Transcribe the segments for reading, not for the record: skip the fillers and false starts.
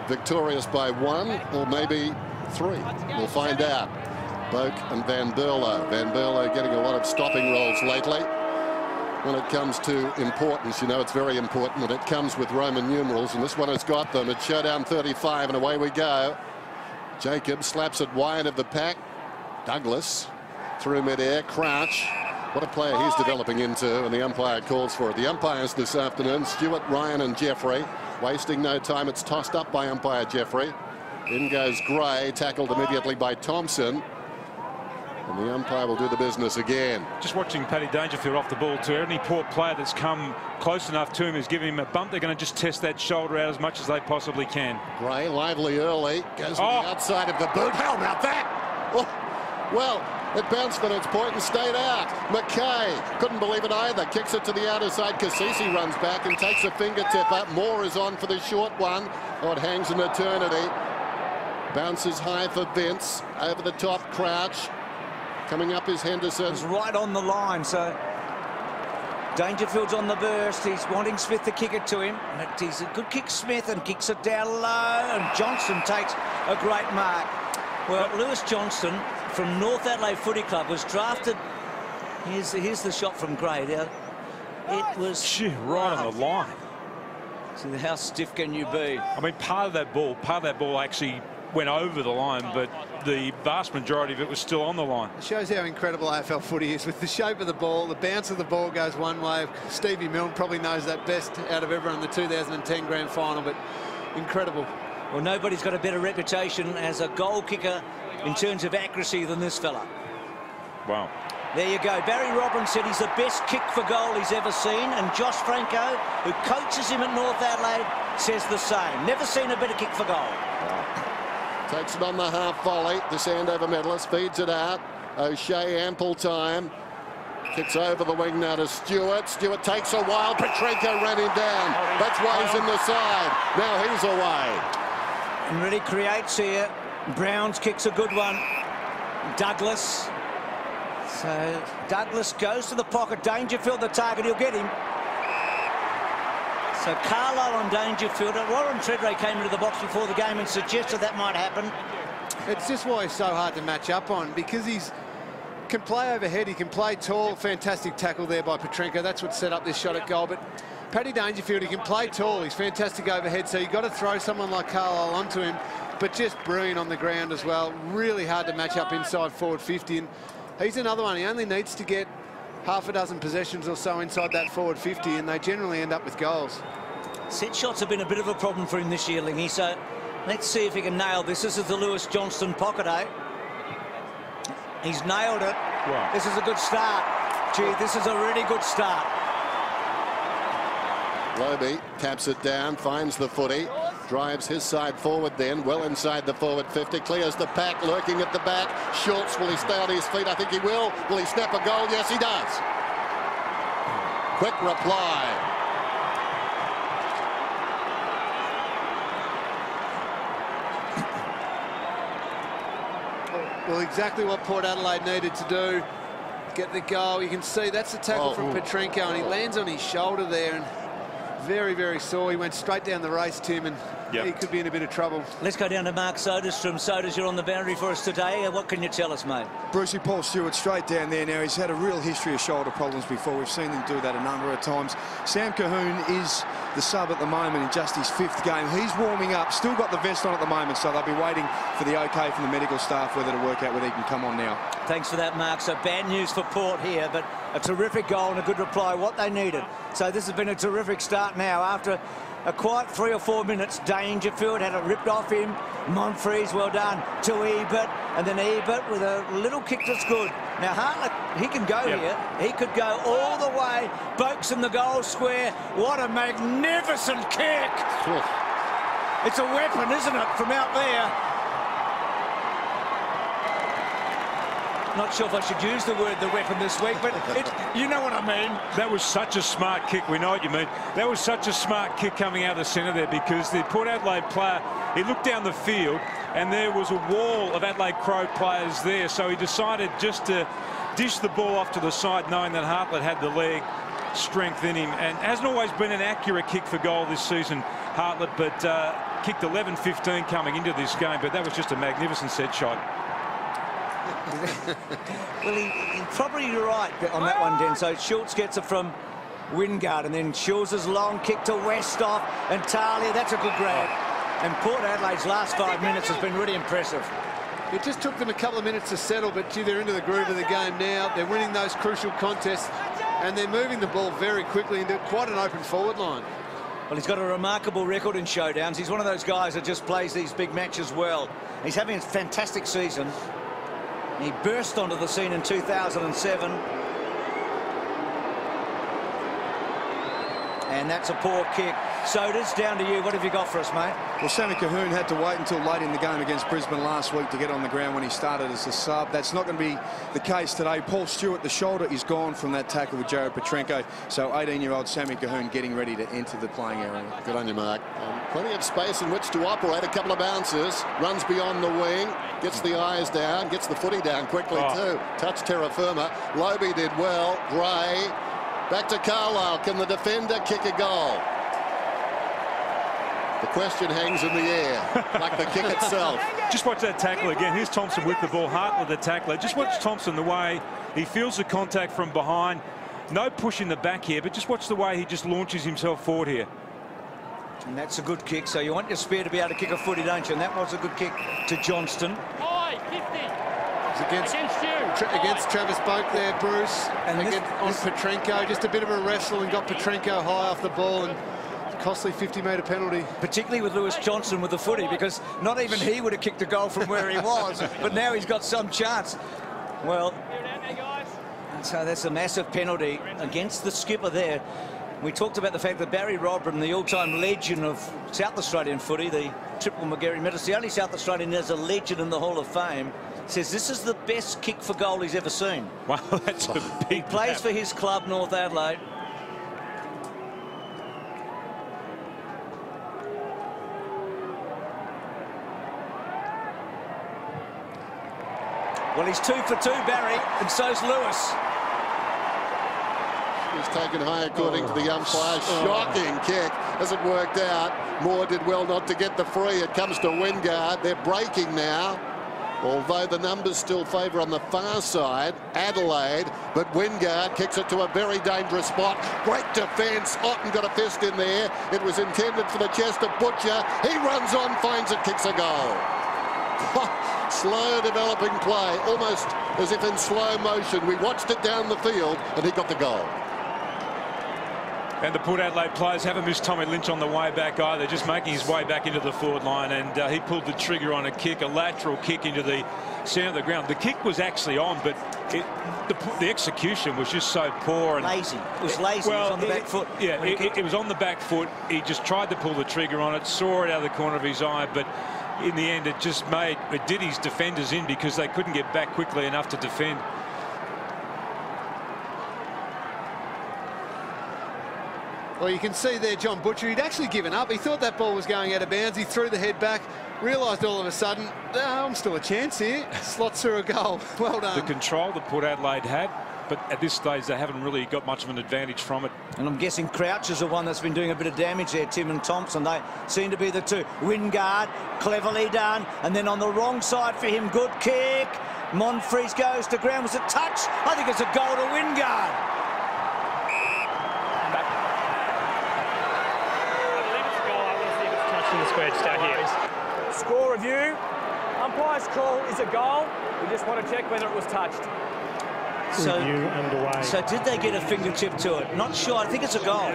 victorious by 1 or maybe 3. We'll find out. Boak and Van Berlo. Van Berlo getting a lot of stopping rolls lately. When it comes to importance, you know it's very important when it comes with Roman numerals, and this one has got them. It's showdown 35, and away we go. Jacob slaps it wide of the pack. Douglas through midair. Crouch. What a player he's developing into, and the umpire calls for it. The umpires this afternoon, Stewart, Ryan and Jeffrey. Wasting no time. It's tossed up by umpire Jeffrey. In goes Gray, tackled immediately by Thompson. And the umpire will do the business again. Just watching Paddy Dangerfield off the ball too. Any poor player that's come close enough to him is giving him a bump. They're going to just test that shoulder out as much as they possibly can. Gray lively early. Goes to the outside of the boot. How about that? Oh, well, it bounced on its point and stayed out. McKay couldn't believe it either. Kicks it to the outer side. Cassisi runs back and takes a fingertip up. Moore is on for the short one. Oh, it hangs an eternity. Bounces high for Vince. Over the top, Crouch. Coming up is Henderson. He's right on the line, so Dangerfield's on the burst. He's wanting Smith to kick it to him. But he's a good kick, Smith, and kicks it down low. And Johnson takes a great mark. Well, Lewis Johnston from North Adelaide Footy Club was drafted. Here's the shot from Gray. Now, it was right on the line. So how stiff can you be? I mean, part of that ball actually went over the line, but the vast majority of it was still on the line. It shows how incredible AFL footy is with the shape of the ball. The bounce of the ball goes one way. Stevie Milne probably knows that best out of everyone in the 2010 grand final, but incredible. Well, nobody's got a better reputation as a goal kicker in terms of accuracy than this fella. Wow. There you go. Barry Robbins said he's the best kick for goal he's ever seen, and Josh Franco, who coaches him at North Adelaide, says the same. Never seen a better kick for goal. Wow. Takes it on the half volley. The Sandover medalist feeds it out. O'Shea ample time. Kicks over the wing now to Stewart. Stewart takes a while. Petrenko ran him down. That's why he's in the side. Now he's away. And really creates here. Browns kicks a good one. Douglas. So Douglas goes to the pocket. Dangerfield the target. He'll get him. So Carlisle on Dangerfield. Warren Treadray came into the box before the game and suggested that might happen. It's just why he's so hard to match up on, because he can play overhead, he can play tall. Fantastic tackle there by Petrenko. That's what set up this shot at goal. But Paddy Dangerfield, he can play tall. He's fantastic overhead, so you've got to throw someone like Carlisle onto him, but just brilliant on the ground as well. Really hard to match up inside forward 50. And he's another one. He only needs to get half a dozen possessions or so inside that forward 50, and they generally end up with goals. Set shots have been a bit of a problem for him this year, Lingy, so let's see if he can nail this. This is the Lewis Johnston pocket, eh? He's nailed it. Wow. This is a good start. Gee, this is a really good start. Lobe taps it down, finds the footy, drives his side forward then, well inside the forward 50, clears the pack, lurking at the back. Schultz, will he stay on his feet? I think he will. Will he snap a goal? Yes, he does. Quick reply. Well, exactly what Port Adelaide needed to do. Get the goal. You can see that's the tackle from Petrenko, and he lands on his shoulder there, and very, very sore. He went straight down the race, Tim, and he could be in a bit of trouble. Let's go down to Mark Soderstrom. Soders, you're on the boundary for us today. What can you tell us, mate? Brucey, Paul Stewart straight down there now. He's had a real history of shoulder problems before. We've seen him do that a number of times. Sam Cahoon is the sub at the moment in just his 5th game. He's warming up, still got the vest on at the moment, so they'll be waiting for the okay from the medical staff whether to work out whether he can come on now. Thanks for that, Mark. So bad news for Port here, but a terrific goal and a good reply, what they needed. So this has been a terrific start now. After a quiet 3 or 4 minutes, Dangerfield had it ripped off him. Monfries, well done, to Ebert, and then Ebert with a little kick that's good. Now Hartlett, he can go here. He could go all the way. Boak's in the goal square. What a magnificent kick. It's a weapon, isn't it, from out there? Not sure if I should use the word "the weapon" this week, but you know what I mean. That was such a smart kick. We know what you mean. That was such a smart kick coming out of the centre there, because the Port Adelaide player, he looked down the field and there was a wall of Adelaide Crow players there, so he decided just to dish the ball off to the side, knowing that Hartlett had the leg strength in him, and hasn't always been an accurate kick for goal this season. Hartlett, but kicked 11-15 coming into this game. But that was just a magnificent set shot. Well, you're probably right on that one, Den. So Schultz gets it from Wingard, and then Schultz's long kick to Westhoff and Talia. That's a good grab. And Port Adelaide's last 5 minutes has been really impressive. It just took them a couple of minutes to settle, but gee, they're into the groove of the game now. They're winning those crucial contests, and they're moving the ball very quickly into quite an open forward line. Well, he's got a remarkable record in showdowns. He's one of those guys that just plays these big matches well. He's having a fantastic season. He burst onto the scene in 2007. And that's a poor kick. Sodas, down to you. What have you got for us, mate? Well, Sammy Cahoon had to wait until late in the game against Brisbane last week to get on the ground when he started as a sub. That's not going to be the case today. Paul Stewart, the shoulder is gone from that tackle with Jared Petrenko. So 18-year-old Sammy Cahoon getting ready to enter the playing area. Good on you, Mark. Plenty of space in which to operate. A couple of bounces. Runs beyond the wing. Gets the eyes down. Gets the footy down quickly, too. Touch terra firma. Lobe did well. Gray. Back to Carlisle. Can the defender kick a goal? The question hangs in the air, like the kick itself. Just watch that tackle again. Here's Thompson with the ball. Hartlett, the tackler. Just watch Thompson, the way he feels the contact from behind. No push in the back here, but just watch the way he just launches himself forward here. And that's a good kick. So you want your spear to be able to kick a footy, don't you? And that was a good kick to Johnston. Against Travis Boak there, Bruce. And on Petrenko, just a bit of a wrestle and got Petrenko high off the ball, and costly 50-metre penalty. Particularly with Lewis Johnson with the footy, because not even he would have kicked a goal from where he was, but now he's got some chance. Well, so that's a massive penalty against the skipper there. We talked about the fact that Barry Rodram, the all-time legend of South Australian footy, the triple McGarry medalist, the only South Australian as a legend in the Hall of Fame, says this is the best kick for goal he's ever seen. Wow, that's a big He plays for his club, North Adelaide. Well, he's 2 for 2, Barry, and so's Lewis. He's taken high according to the umpire. Shocking kick. Hasn't worked out. Moore did well not to get the free. It comes to Wingard. They're breaking now, although the numbers still favour on the far side Adelaide, but Wingard kicks it to a very dangerous spot. Great defence. Otten got a fist in there. It was intended for the chest of Butcher. He runs on, finds it, kicks a goal. Slow developing play, almost as if in slow motion. We watched it down the field and he got the goal. And the Port Adelaide players haven't missed Tommy Lynch on the way back either, just making his way back into the forward line, and he pulled the trigger on a kick, a lateral kick into the centre of the ground. The kick was actually on, but the execution was just so poor. And lazy. It was lazy. Well, it was on the back foot. Yeah, it was on the back foot. He just tried to pull the trigger on it, saw it out of the corner of his eye, but in the end it did his defenders in because they couldn't get back quickly enough to defend. Well, you can see there John Butcher, he'd actually given up. He thought that ball was going out of bounds. He threw the head back, realised all of a sudden, oh, I'm still a chance here. Slots through a goal. Well done. The control that Port Adelaide had, but at this stage they haven't really got much of an advantage from it. And I'm guessing Crouch is the one that's been doing a bit of damage there, Tim and Thompson. They seem to be the two. Wingard, cleverly done. And then on the wrong side for him, good kick. Monfries goes to ground. Was it touch? I think it's a goal to Wingard. Score review. Umpire's call is a goal. We just want to check whether it was touched. Review underway. So did they get a fingertip to it? Not sure. I think it's a goal.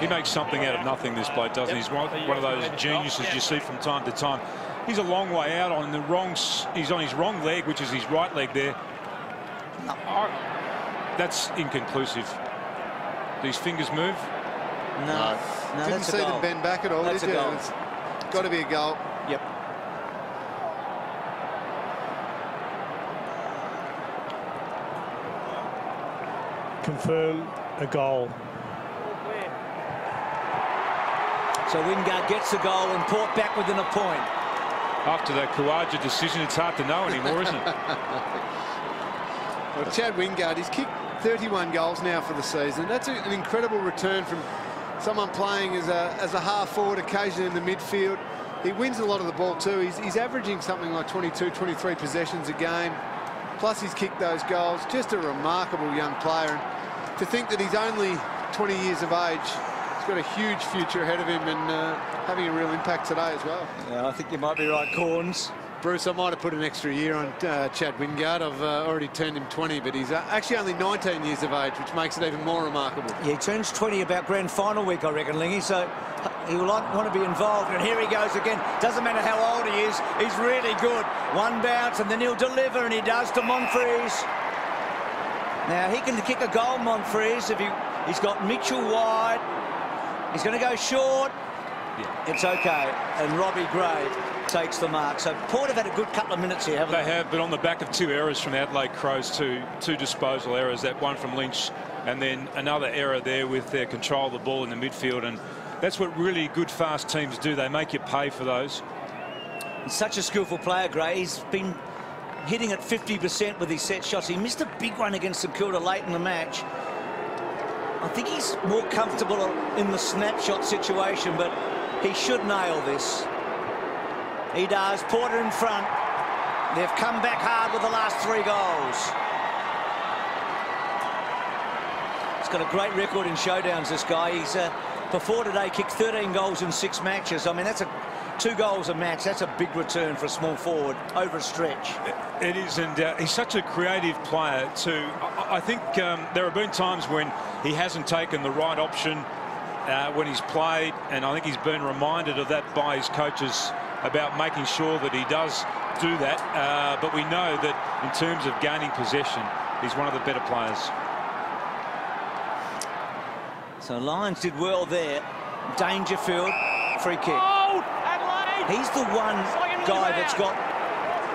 He makes something out of nothing, this bloke, doesn't he? He's one of those geniuses you see from time to time. He's a long way out on the wrong. He's on his wrong leg, which is his right leg there. No. That's inconclusive. These fingers move. No, didn't see them bend back at all. That's a goal. It's got to be a goal. Yep. Confirm a goal. So Wingard gets the goal and Port back within a point. After that Khawaja decision, it's hard to know anymore, isn't it? Well, Chad Wingard, he's kicked 31 goals now for the season. That's an incredible return from someone playing as a half forward, occasionally in the midfield. He wins a lot of the ball too. He's averaging something like 22, 23 possessions a game. Plus he's kicked those goals. Just a remarkable young player. And to think that he's only 20 years of age, he's got a huge future ahead of him and having a real impact today as well. Yeah, I think you might be right, Corns. Bruce, I might have put an extra year on Chad Wingard. I've already turned him 20, but he's actually only 19 years of age, which makes it even more remarkable. Yeah, he turns 20 about grand final week, I reckon, Lingy, so he will want to be involved. And here he goes again. Doesn't matter how old he is, he's really good. One bounce, and then he'll deliver, and he does to Monfries. Now, he can kick a goal, Monfries, if he's got Mitchell wide. He's going to go short. Yeah. It's okay. And Robbie Gray takes the mark. So Port have had a good couple of minutes here, haven't they? They have, but on the back of 2 errors from the Adelaide Crows, two disposal errors, that one from Lynch and then another error there with their control of the ball in the midfield. And that's what really good fast teams do. They make you pay for those. He's such a skillful player, Gray. He's been hitting at 50% with his set shots. He missed a big one against St Kilda late in the match. I think he's more comfortable in the snapshot situation, but he should nail this. He does. Porter in front. They've come back hard with the last 3 goals. He's got a great record in showdowns, this guy. He's before today kicked 13 goals in 6 matches. I mean, that's 2 goals a match. That's a big return for a small forward over a stretch. It is, and he's such a creative player too. I think there have been times when he hasn't taken the right option when he's played, and I think he's been reminded of that by his coaches about making sure that he does do that. But we know that in terms of gaining possession, he's one of the better players. So Lions did well there. Dangerfield, free kick. He's the one guy that's got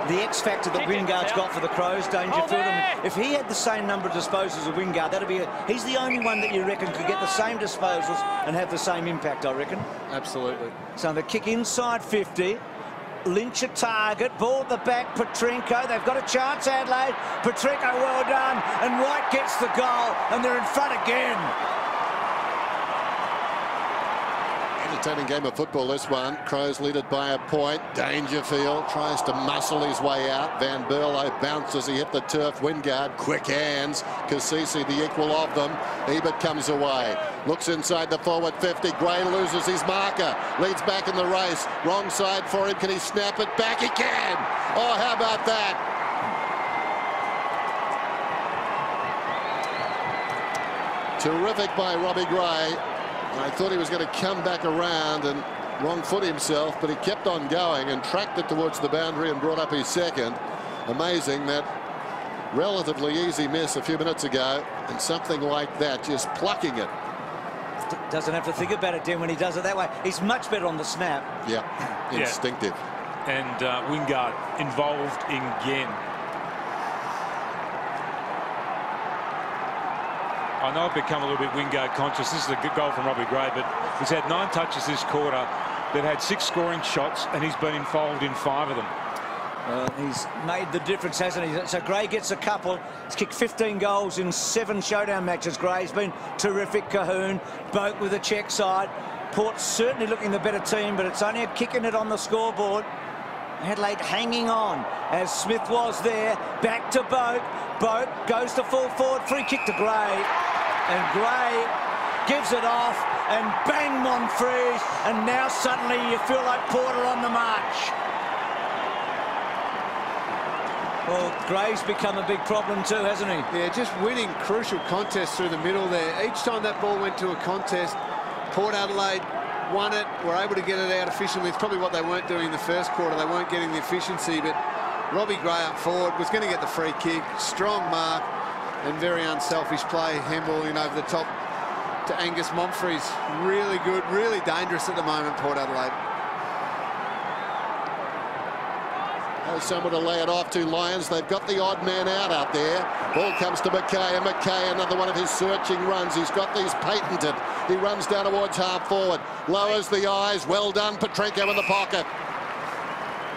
the X factor that Wingard's got for the Crows, Dangerfield. And if he had the same number of disposals as Wingard, that'd be he's the only one that you reckon could get the same disposals and have the same impact, I reckon. Absolutely. So the kick inside 50. Lynch a target, ball at the back, Petrenko. They've got a chance, Adelaide. Petrenko, well done. And White gets the goal, and they're in front again. Entertaining game of football, this one. Crows lead it by a point. Dangerfield tries to muscle his way out. Van Berlo bounces. He hit the turf. Wingard, quick hands. Kasisi, the equal of them. Ebert comes away. Looks inside the forward 50. Gray loses his marker. Leads back in the race. Wrong side for him. Can he snap it back? He can. Oh, how about that? Terrific by Robbie Gray. I thought he was going to come back around and wrong foot himself, but he kept on going and tracked it towards the boundary and brought up his second. Amazing, that relatively easy miss a few minutes ago, and something like that, just plucking it. Doesn't have to think about it, Dan, when he does it that way. He's much better on the snap. Yeah, instinctive. And Wingard involved again. I know I've become a little bit Wingard conscious. This is a good goal from Robbie Gray, but he's had 9 touches this quarter. They've had 6 scoring shots, and he's been involved in 5 of them. He's made the difference, hasn't he? So Gray gets a couple. He's kicked 15 goals in 7 showdown matches. Gray's been terrific. Cahoon, Boak with a check side. Port's certainly looking the better team, but it's only a kicking it on the scoreboard. Adelaide hanging on as Smith was there. Back to Boak. Boak goes to full forward. Free kick to Gray. And Gray gives it off. And bang, Monfries. And now suddenly you feel like Porter on the march. Well, Gray's become a big problem too, hasn't he? Yeah, just winning crucial contests through the middle there. Each time that ball went to a contest, Port Adelaide won it, were able to get it out efficiently. It's probably what they weren't doing in the first quarter. They weren't getting the efficiency, but Robbie Gray up forward was going to get the free kick. Strong mark and very unselfish play, handballing over the top to Angus Monfries. Really good, really dangerous at the moment, Port Adelaide. Someone to lay it off to Lions. They've got the odd man out there. Ball comes to McKay, and McKay, another one of his searching runs. He's got these patented. He runs down towards half forward, lowers the eyes. Well done, Petrenko in the pocket.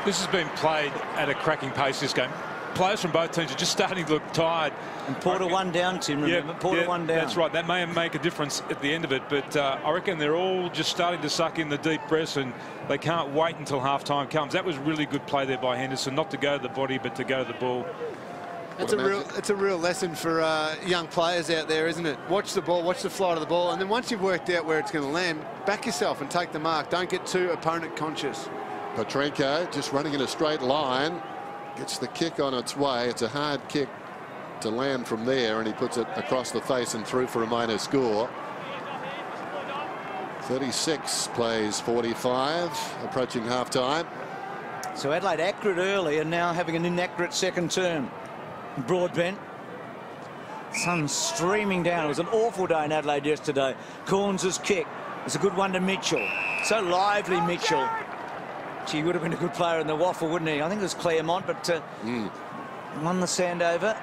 This has been played at a cracking pace, this game. players from both teams are just starting to look tired. And Porter one down, Tim, remember? Porter one down. That's right. That may make a difference at the end of it, but I reckon they're all just starting to suck in the deep breaths, and they can't wait until half-time comes. That was really good play there by Henderson, not to go to the body, but to go to the ball. It's a real lesson for young players out there, isn't it? Watch the ball, watch the flight of the ball, and then once you've worked out where it's going to land, back yourself and take the mark. Don't get too opponent conscious. Petrenko just running in a straight line, gets the kick on its way. It's a hard kick to land from there, and he puts it across the face and through for a minor score. 36 plays 45, approaching half-time. So Adelaide accurate early and now having an inaccurate second term. Broadbent. Sun streaming down. It was an awful day in Adelaide yesterday. Corns' kick. It's a good one to Mitchell. So lively, Mitchell. He would have been a good player in the waffle, wouldn't he? I think it was Claremont, but won the sand over.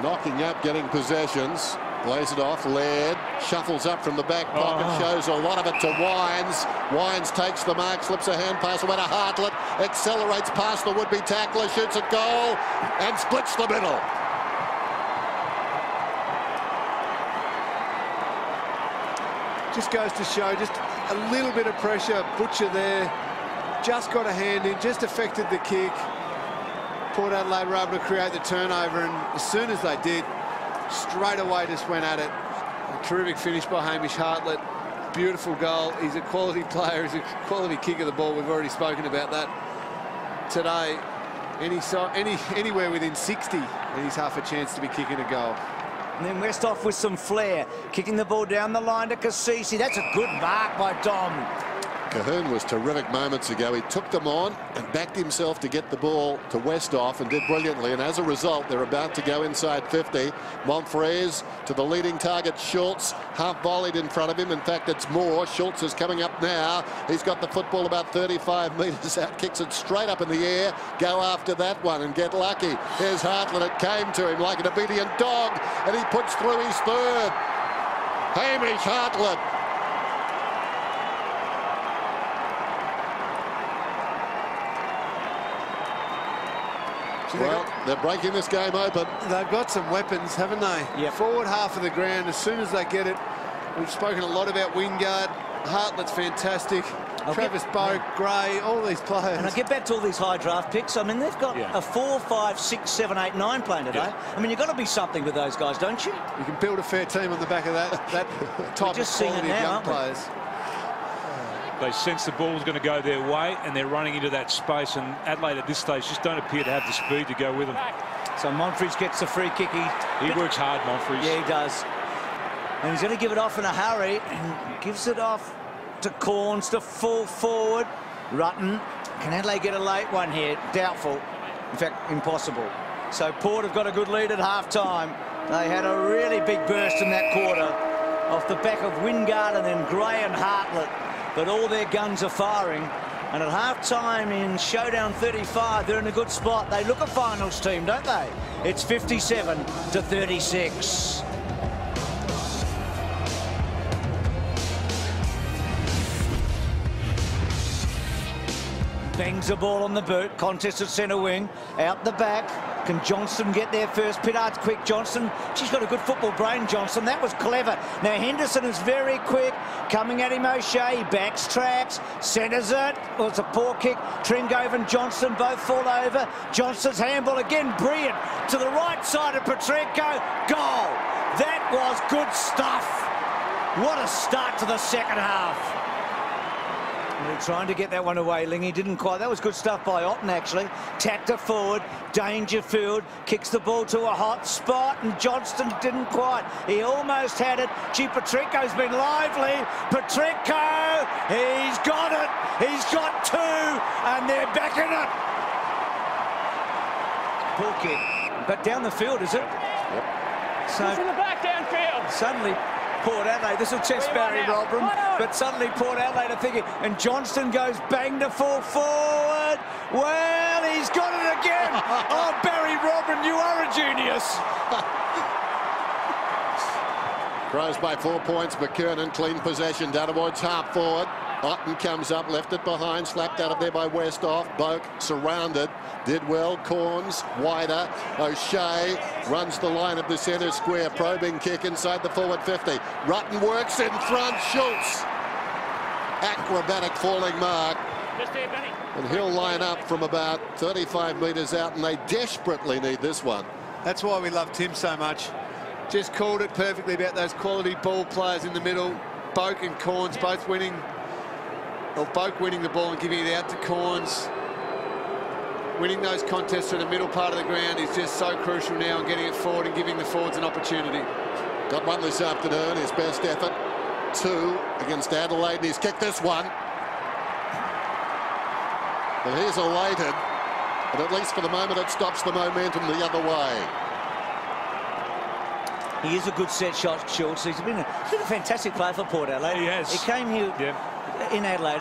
Knocking up, getting possessions. Plays it off. Laird shuffles up from the back pocket, shows a lot of it to Wines. Wines takes the mark, slips a hand pass away to Hartlett, accelerates past the would-be tackler, shoots at goal, and splits the middle. Just goes to show, just a little bit of pressure. Butcher there, just got a hand in, just affected the kick. Port Adelaide were able to create the turnover, and as soon as they did, straight away just went at it. A terrific finish by Hamish Hartlett. Beautiful goal. He's a quality player. He's a quality kick of the ball. We've already spoken about that today. Anywhere within 60, and he's half a chance to be kicking a goal. And then Westhoff with some flair, kicking the ball down the line to Cassisi. That's a good mark by Dom. Cahoon was terrific moments ago. He took them on and backed himself to get the ball to Westhoff and did brilliantly. And as a result, they're about to go inside 50. Monfrez to the leading target, Schultz, half volleyed in front of him. In fact, it's more. Schultz is coming up now. He's got the football about 35 metres out, kicks it straight up in the air. Go after that one and get lucky. Here's Hartlett. It came to him like an obedient dog, and he puts through his third. Hamish Hartlett. Well, they're breaking this game open. They've got some weapons, haven't they? Yep. Forward half of the ground, as soon as they get it. We've spoken a lot about Wingard. Hartlett's fantastic. Travis Boak, Gray, all these players. And I get back to all these high draft picks. I mean, they've got a 4, 5, 6, 7, 8, 9 playing today. I mean, you've got to be something with those guys, don't you? You can build a fair team on the back of that type of quality of young players. They sense the ball's going to go their way, and they're running into that space. And Adelaide at this stage just don't appear to have the speed to go with them. So Monfrez gets the free kick. He works hard, Monfrez. Yeah, he does. And he's going to give it off in a hurry, and gives it off to Corns to full forward. Rutten. Can Adelaide get a late one here? Doubtful. In fact, impossible. So Port have got a good lead at half-time. They had a really big burst in that quarter off the back of Wingard and then Gray and Hartlett. But all their guns are firing. And at half-time in Showdown 35, they're in a good spot. They look a finals team, don't they? It's 57-36. Bangs the ball on the boot. Contest at centre wing. Out the back. Can Johnston get there first? Pittard's quick. Johnston. She's got a good football brain, Johnston. That was clever. Now Henderson is very quick. Coming at him, O'Shea. He backs tracks. Centres it. Well, it's a poor kick. Tringove and Johnston both fall over. Johnston's handball again. Brilliant. To the right side of Petrenko. Goal. That was good stuff. What a start to the second half. They're trying to get that one away, Lingy. Didn't quite. That was good stuff by Otten, actually. Tacked it forward. Dangerfield kicks the ball to a hot spot, and Johnston didn't quite. He almost had it. Gee, Petrenko's been lively. Petrenko, he's got it. He's got two, and they're back in it. Poor kick. But down the field, is it? Yep. So in the back downfield. Suddenly, Port Adelaide, this will test Barry Robram, but suddenly Port Adelaide are thinking, and Johnston goes bang to full forward. Well, he's got it again. Oh, Barry Robram, you are a genius. Crows by 4 points. McKernan, clean possession down towards half forward. Otten comes up, left it behind, slapped out of there by Westhoff. Boak surrounded, did well. Corns wider. O'Shea runs the line of the centre square, probing kick inside the forward 50. Rutten works in front. Schultz, acrobatic falling mark, and he'll line up from about 35 metres out, and they desperately need this one. That's why we love Tim so much. Just called it perfectly about those quality ball players in the middle. Boak and Corns both winning, or Boak winning the ball and giving it out to Corns. Winning those contests through the middle part of the ground is just so crucial now, and getting it forward and giving the forwards an opportunity. Got one this afternoon, his best effort. 2 against Adelaide, and he's kicked this one. Well, he's elated, but at least for the moment it stops the momentum the other way. He is a good set shot, Schultz. He's been a fantastic player for Port Adelaide. He has. He came here in Adelaide,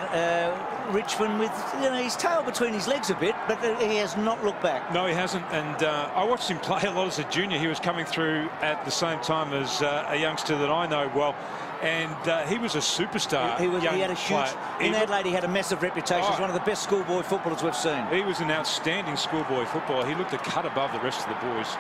Richmond, with his tail between his legs a bit, but he has not looked back. No, he hasn't. And I watched him play a lot as a junior. He was coming through at the same time as a youngster that I know well. And he was a superstar. He had a huge... In Adelaide, he had a massive reputation as one of the best schoolboy footballers we've seen. He was an outstanding schoolboy footballer. He looked a cut above the rest of the boys.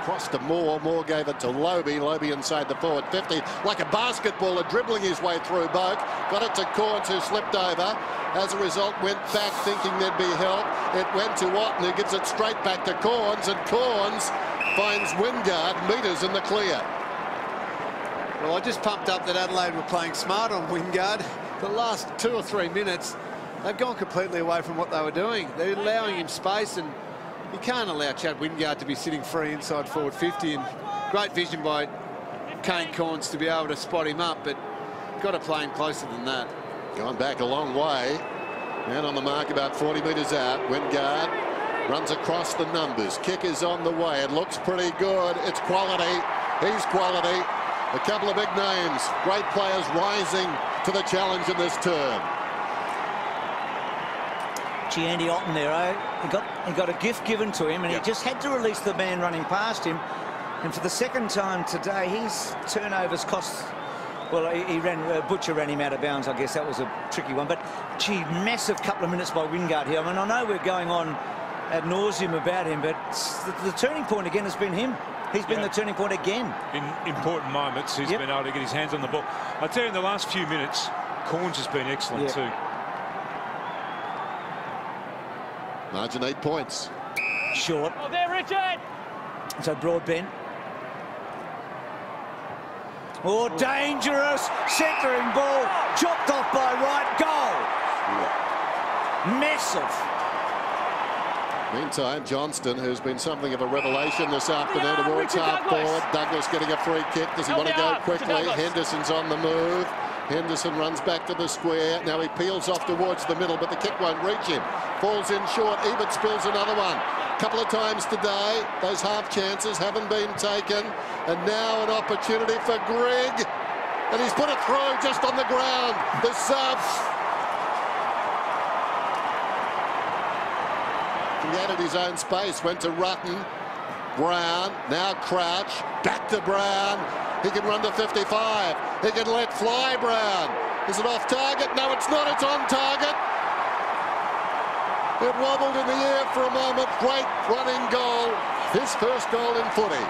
Crossed to Moore. Moore gave it to Lobie. Lobie inside the forward 50. Like a basketballer dribbling his way through Boak. Got it to Corns, who slipped over. As a result, went back thinking there'd be help. It went to Otten, who gives it straight back to Corns. And Corns finds Wingard metres in the clear. Well, I just pumped up that Adelaide were playing smart on Wingard. The last 2 or 3 minutes, they've gone completely away from what they were doing. They're allowing him space, and you can't allow Chad Wingard to be sitting free inside forward 50. And great vision by Kane Corns to be able to spot him up, but got to play him closer than that. Gone back a long way. Man on the mark about 40 metres out. Wingard runs across the numbers. Kick is on the way. It looks pretty good. It's quality. He's quality. A couple of big names. Great players rising to the challenge in this term. Gee, Andy Otten there, he got a gift given to him, and he just had to release the man running past him. And for the second time today, his turnovers cost... Well, Butcher ran him out of bounds. I guess that was a tricky one. But, gee, massive couple of minutes by Wingard here. I mean, I know we're going on ad nauseum about him, but the turning point again has been him. He's been the turning point again. In important moments, he's been able to get his hands on the ball. I tell you, in the last few minutes, Corns has been excellent too. Margin 8 points. Short. Oh, there, Richard! So Broadbent. Oh, dangerous centering ball. Chopped off by Wright. Goal. Massive. Meantime, Johnston, who's been something of a revelation this afternoon towards half forward. Douglas getting a free kick. Does he want to go quickly? Henderson's on the move. Henderson runs back to the square. Now he peels off towards the middle, but the kick won't reach him. Falls in short. Ebert spills another one. Couple of times today, those half chances haven't been taken. And now an opportunity for Grigg. And he's put it through just on the ground. The sub. He added his own space, went to Rutten. Brown, now Crouch, back to Brown. He can run to 55. He can let fly, Brown. Is it off target? No, it's not. It's on target. It wobbled in the air for a moment. Great running goal. His first goal in footy.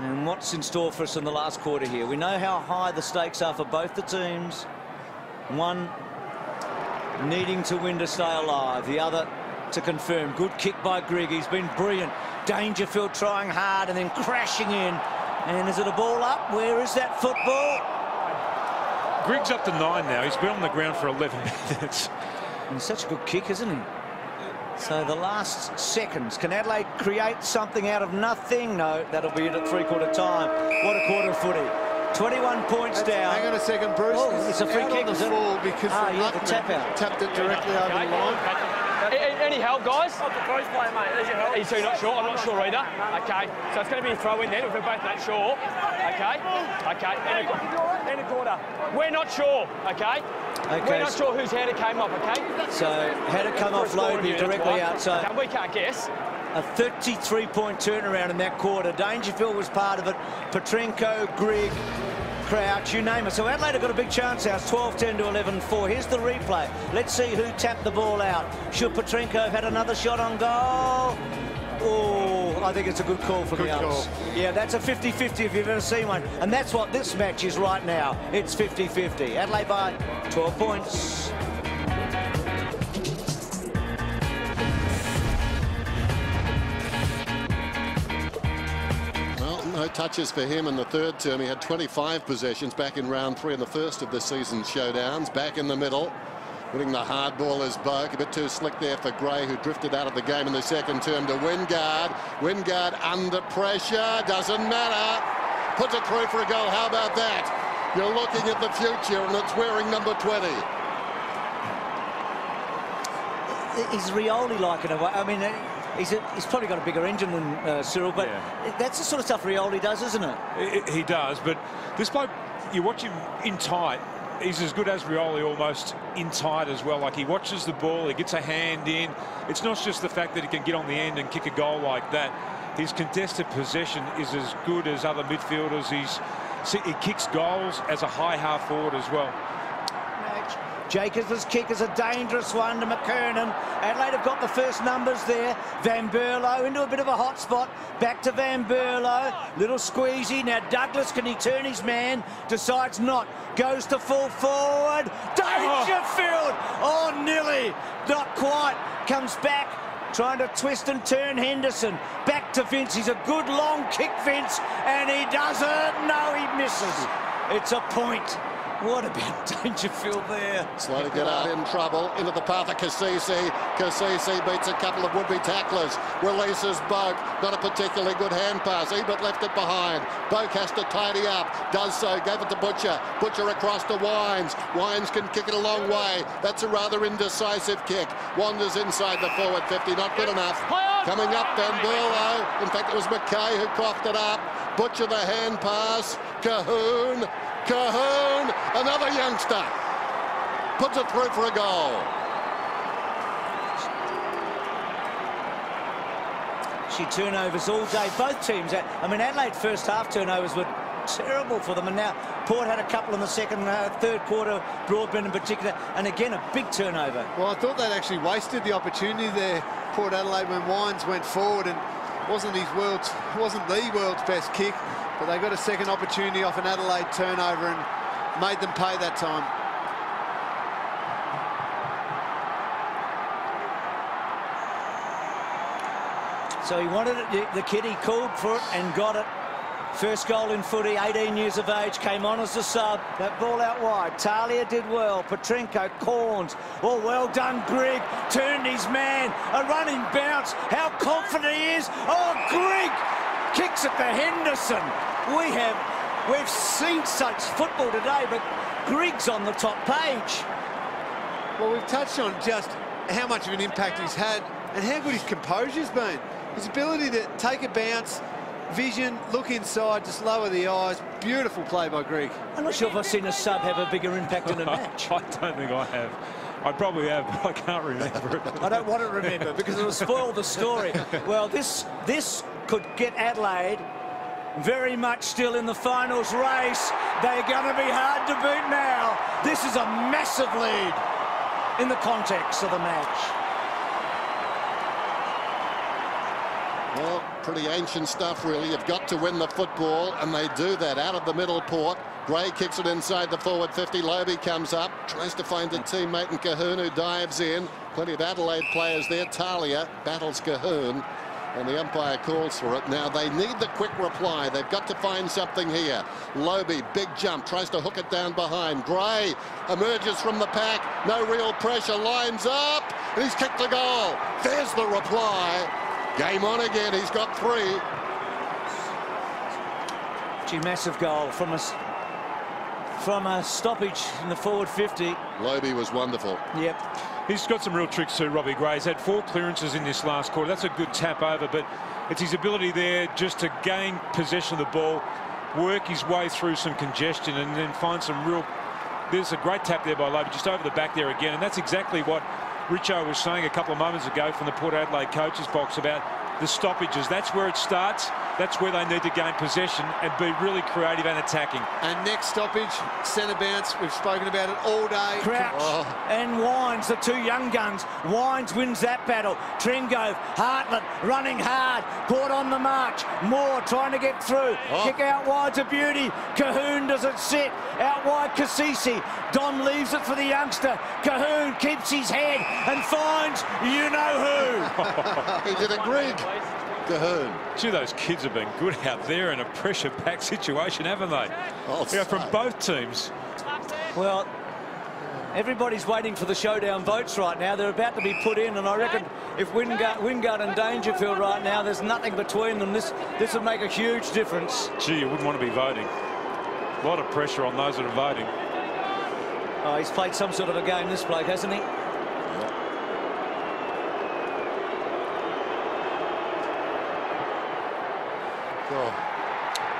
And what's in store for us in the last quarter here? We know how high the stakes are for both the teams. One needing to win to stay alive, the other to confirm. Good kick by Grigg. He's been brilliant. Dangerfield trying hard and then crashing in. And is it a ball up? Where is that football? Grigg's up to 9 now. He's been on the ground for 11 minutes. And he's such a good kick, isn't he? So the last seconds. Can Adelaide create something out of nothing? No, that'll be it at three-quarter time. What a quarter of footy. 21 points down. Hang on a second, Bruce. Oh, it's a free kick, on the fall because the tap out. Tapped it directly over the line. Any help, guys? Not the post player, mate. There's your help. Are you two not sure? I'm not sure either. Okay, so it's going to be a throw in then if we're both not sure. Okay, okay. End of quarter. We're not sure. Okay. We're not sure whose header came off. Okay. So header come off Lobie directly outside. Okay, we can't guess. a 33-point turnaround in that quarter. Dangerfield was part of it. Petrenko, Grigg, Crouch, you name it. So Adelaide have got a big chance now. It's 12-10 to 11-4. Here's the replay. Let's see who tapped the ball out. Should Petrenko have had another shot on goal? Oh, I think it's a good call for the Elks. Yeah, that's a 50-50 if you've ever seen one. And that's what this match is right now. It's 50-50. Adelaide by 12 points. No touches for him in the third term. He had 25 possessions back in round 3 in the first of the season's showdowns. Back in the middle, winning the hard ball is Boak. A bit too slick there for Gray, who drifted out of the game in the second term to Wingard. Wingard under pressure, doesn't matter. Puts it through for a goal. How about that? You're looking at the future, and it's wearing number 20. Is Rioli-like in a way? I mean, he's probably got a bigger engine than Cyril, but that's the sort of stuff Rioli does, isn't it? He does, but this bloke, you watch him in tight, he's as good as Rioli almost in tight as well. Like, he watches the ball, he gets a hand in. It's not just the fact that he can get on the end and kick a goal like that. His contested possession is as good as other midfielders. He kicks goals as a high half forward as well. Jacobs' kick is a dangerous one to McKernan. Adelaide have got the first numbers there. Van Berlo into a bit of a hot spot. Back to Van Berlo. Little squeezy. Now Douglas, can he turn his man? Decides not. Goes to full forward. Dangerfield! Oh, nearly. Not quite. Comes back. Trying to twist and turn Henderson. Back to Vince. He's a good long kick, Vince. And he doesn't. No, he misses. It's a point. What about Dangerfield there? Slowly get out in trouble. Into the path of Kasisi. Kasisi beats a couple of would-be tacklers. Releases Boak. Not a particularly good hand pass. Ebert left it behind. Boak has to tidy up. Does so. Gave it to Butcher. Butcher across to Wines. Wines can kick it a long way. That's a rather indecisive kick. Wanders inside the forward 50. Not good enough. Coming up, Van Berlo. In fact, it was McKay who coughed it up. Butcher the hand pass. Cahoon. Cahoon, another youngster, puts it through for a goal. She turnovers all day, both teams. I mean, Adelaide first half turnovers were terrible for them, and now Port had a couple in the second, third quarter, Broadbent in particular, and again a big turnover. Well, I thought they'd actually wasted the opportunity there, Port Adelaide, when Wines went forward, and wasn't the world's best kick. But they got a second opportunity off an Adelaide turnover and made them pay that time. So he wanted it, the kid, he called for it and got it. First goal in footy, 18 years of age, came on as a sub. That ball out wide. Talia did well. Petrenko, Corns. Oh, well done, Grigg. Turned his man. A running bounce. How confident he is. Oh, Grigg kicks it to Henderson. We've seen such football today, but Grigg's on the top page. Well, we've touched on just how much of an impact he's had and how good his composure's been. His ability to take a bounce, vision, look inside, just lower the eyes. Beautiful play by Grigg. I'm not sure if I've seen a sub have a bigger impact in a match. I don't think I have. I probably have, but I can't remember it. I don't want to remember because it'll spoil the story. Well, this could get Adelaide very much still in the finals race. They're going to be hard to beat now. This is a massive lead in the context of the match. Well, pretty ancient stuff, really. You've got to win the football, and they do that out of the middle, Port. Gray kicks it inside the forward 50. Lobe comes up, tries to find a teammate in Cahoon, who dives in. Plenty of Adelaide players there. Talia battles Cahoon, and the umpire calls for it. Now, they need the quick reply. They've got to find something here. Lobe, big jump, tries to hook it down behind. Gray emerges from the pack. No real pressure, lines up, and he's kicked the goal. There's the reply. Game on again. He's got 3. Gee, massive goal from a stoppage in the forward 50. Lobe was wonderful. Yep. He's got some real tricks too, Robbie Gray. He's had 4 clearances in this last quarter. That's a good tap over, but it's his ability there just to gain possession of the ball, work his way through some congestion, and then find some real... There's a great tap there by Lobe, just over the back there again, and that's exactly what Richo was saying a couple of moments ago from the Port Adelaide coach's box about the stoppages. That's where it starts. That's where they need to gain possession and be really creative and attacking. And next stoppage, centre bounce. We've spoken about it all day. Crouch and Wines, the two young guns. Wines wins that battle. Trengove, Hartlett running hard, caught on the march. Moore trying to get through. Kick out wide's a beauty. Cahoon doesn't sit. Out wide, Cassisi. Don leaves it for the youngster. Cahoon keeps his head and finds you-know-who. He did a Greg. Cahoon. Gee, those kids have been good out there in a pressure-packed situation, haven't they? From both teams. Well, everybody's waiting for the showdown votes right now. They're about to be put in, and I reckon if Wingard and Dangerfield right now, there's nothing between them. This would make a huge difference. Gee, you wouldn't want to be voting. A lot of pressure on those that are voting. Oh, he's played some sort of a game, this bloke, hasn't he?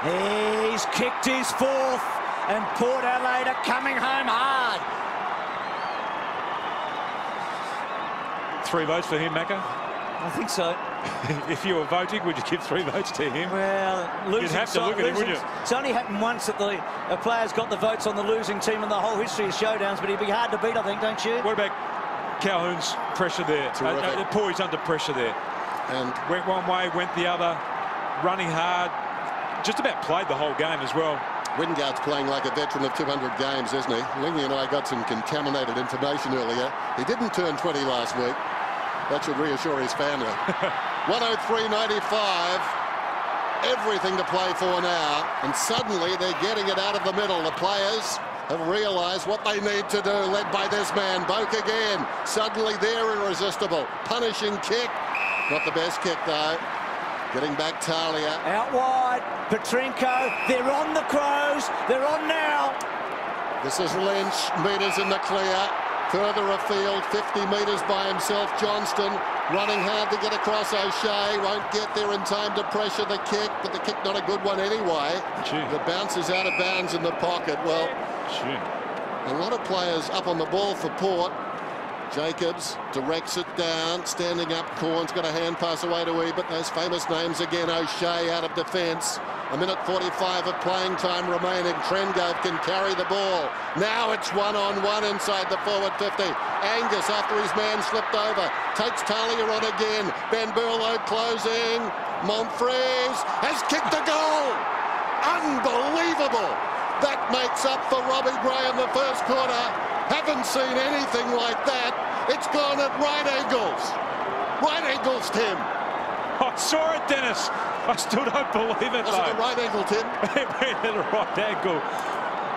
He's kicked his fourth, and Port Adelaide are coming home hard. 3 votes for him, Macca? I think so. If you were voting, would you give 3 votes to him? Well, you'd have to look at him, wouldn't you? It's only happened once that a player's got the votes on the losing team in the whole history of showdowns, but he'd be hard to beat, I think, don't you? What about Calhoun's pressure there? Poy's under pressure there. And went one way, went the other, running hard. Just about played the whole game as well. Wingard's playing like a veteran of 200 games, isn't he? Lingy and I got some contaminated information earlier. He didn't turn 20 last week. That should reassure his family. 103.95. Everything to play for now. And suddenly they're getting it out of the middle. The players have realised what they need to do, led by this man, Boak again. Suddenly they're irresistible. Punishing kick. Not the best kick, though. Getting back Talia. Out wide, Petrenko. They're on the Crows. They're on now. This is Lynch. Metres in the clear. Further afield, 50 metres by himself. Johnston running hard to get across O'Shea. Won't get there in time to pressure the kick, but the kick not a good one anyway. The bounce is out of bounds in the pocket. Well, a lot of players up on the ball for Port. Jacobs directs it down, standing up. Corn's got a hand pass away to Ebert. Those famous names again. O'Shea out of defence. 1:45 of playing time remaining. Trengove can carry the ball. Now it's one-on-one inside the forward 50. Angus, after his man slipped over, takes Talia on again. Ben Burlow closing. Monfries has kicked a goal. Unbelievable. That makes up for Robbie Graham the first quarter. Haven't seen anything like that. It's gone at right angles. Right angles, Tim. I saw it, Dennis. I still don't believe it, Was it a right angle, Tim? It went at a right angle.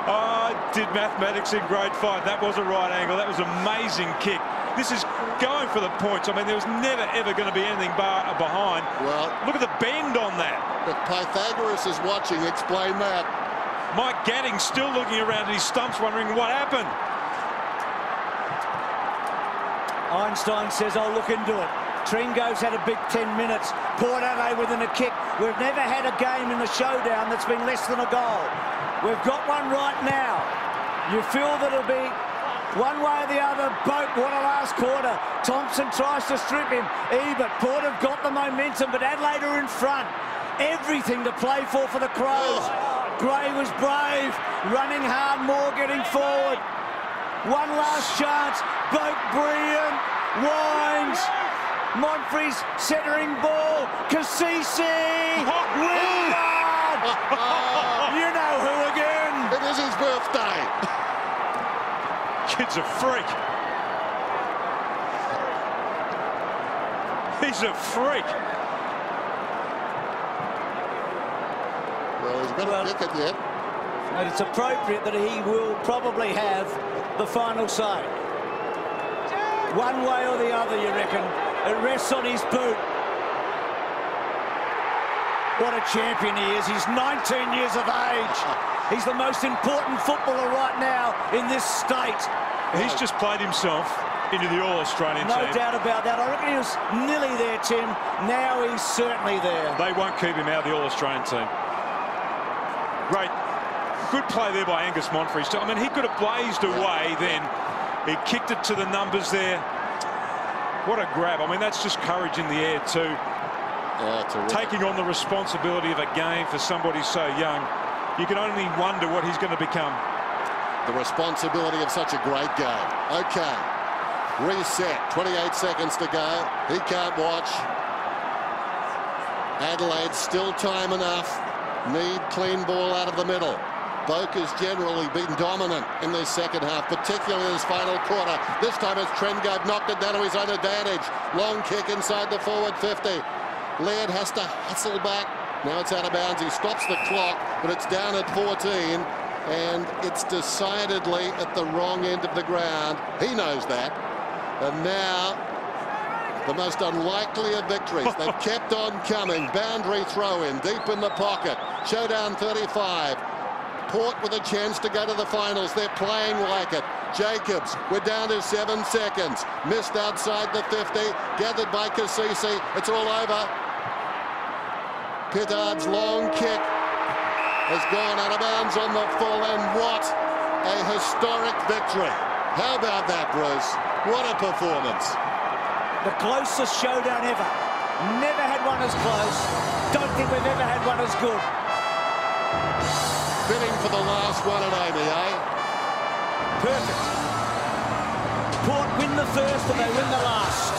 I did mathematics in grade 5. That was a right angle. That was an amazing kick. This is going for the points. I mean, there was never, ever going to be anything behind. Well, look at the bend on that. If Pythagoras is watching, explain that. Mike Gadding still looking around at his stumps, wondering what happened. Einstein says, I'll look into it. Trengo's had a big 10 minutes. Port Adelaide within a kick. We've never had a game in the showdown that's been less than a goal. We've got one right now. You feel that it'll be one way or the other. Boat, what a last quarter. Thompson tries to strip him. Ebert, Port have got the momentum, but Adelaide are in front. Everything to play for the Crows. Gray was brave, running hard, Moore getting forward. One last chance. Boat brilliant. Wines. Monfries centering ball. Cassisi. Wingard. You know who again. It is his birthday. Kid's a freak. He's a freak. Well, he's got to kick it yet. And it's appropriate that he will probably have the final say. One way or the other, you reckon? It rests on his boot. What a champion he is. He's 19 years of age. He's the most important footballer right now in this state. He's just played himself into the All-Australian team. No doubt about that. I reckon he was nearly there, Tim. Now he's certainly there. They won't keep him out of the All-Australian team. Great. Good play there by Angus Monfries. I mean, he could have blazed away then. He kicked it to the numbers there. What a grab. I mean, that's just courage in the air too. Oh, terrific. Taking on the responsibility of a game for somebody so young, you can only wonder what he's going to become. The responsibility of such a great game. Okay. Reset. 28 seconds to go. He can't watch. Adelaide still time enough. Need clean ball out of the middle. Boak has generally been dominant in this second half, particularly in this final quarter. This time it's Trengove knocked it down to his own advantage. Long kick inside the forward 50. Laird has to hustle back. Now it's out of bounds. He stops the clock, but it's down at 14, and it's decidedly at the wrong end of the ground. He knows that. And now, the most unlikely of victories. They've kept on coming. Boundary throw in, deep in the pocket. Showdown 35. Port with a chance to go to the finals. They're playing like it. Jacobs, we're down to 7 seconds. Missed outside the 50. Gathered by Kasisi. It's all over. Pittard's long kick has gone out of bounds on the full, and what a historic victory. How about that, Bruce? What a performance. The closest showdown ever. Never had one as close. Don't think we've ever had one as good. Bidding for the last one at Amy, eh? Perfect. Port win the first and they win the last.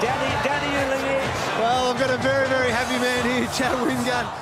Down to you, Lee. Well, I've got a very, very happy man here, Chad Wingard.